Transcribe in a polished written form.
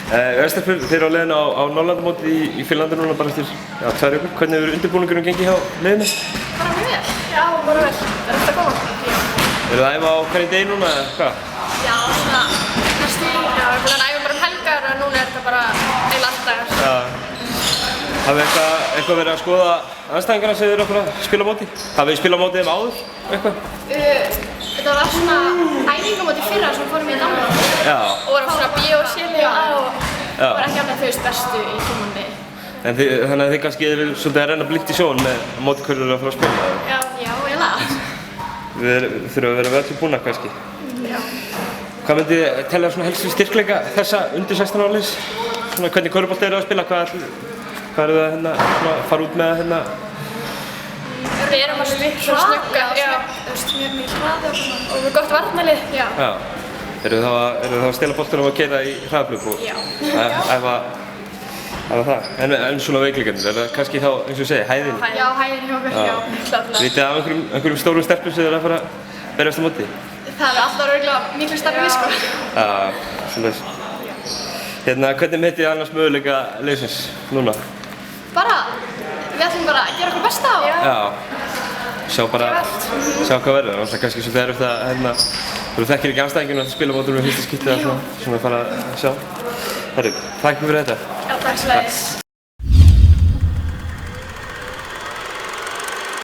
Stelpur, þeir eru á leiðinu á Norðurlandamótið í Finnlandi núna bara eftir 2 vikur. Hvernig hefur undirbúningurinn gengið hjá liðinu? Bara mjög vel. Já, bara vel. Það er eftir að koma. Eru það að æfa á hverjum degi núna eða hvað? Já, svona næstu í. Já, við erum búin að æfa bara helgar og núna er þetta bara eiginlega alltaf dagar. Já. Hafið eitthvað verið að skoða andstæðingarna sem þið eru að spila á móti? Hafið þið spilað á móti þeim áður, eitthvað? Þetta var svona æfingamóti fyrra sem fórum í Danmark. Já. Og vorum svona bíó og sérlega og var ekki alveg þau bestu í komandi. Þannig að þið kannski eru svolítið að renna blint í sjón með móti hverju þið eru að fara að spila? Já, eiginlega. Við þurfum að vera vel búnar kannski. Já. Hvað myndið þið telja svona helstu styrkleika þessa undir 16 ára liðs? Svona hvernig körfubolta eru að spila? Hvað eru það hérna að fara út með hérna? Við erum að snugga, já, mjög mikið hraði og við erum gott varnarlið, já. Já. Eru þið þá að stela boltanum og keyra í hraðflug og æfa það? En svona veikleikarnir, er það kannski þá, eins og ég segi, hæðin? Já, hæðin hjá okkur, já, klárlega. Vitið þið af einhverjum stórum stelpum sem þið eru að fara að berjast á móti? Það er alltaf örugglega miklu stærri en við, sko. Já, svoleiðis. Hvernig metið þið annars möguleika liðsins núna? Bara, við ætlum bara að gera okkur besta og... Já, sjá hvað verður. Það er kannski svolítið erfitt að, þú þekkir ekki andstæðinguna að spila mótum með fyrsta skipti eða svona fara að sjá. Herru, takk fyrir þetta. Já, takk svo leiðis.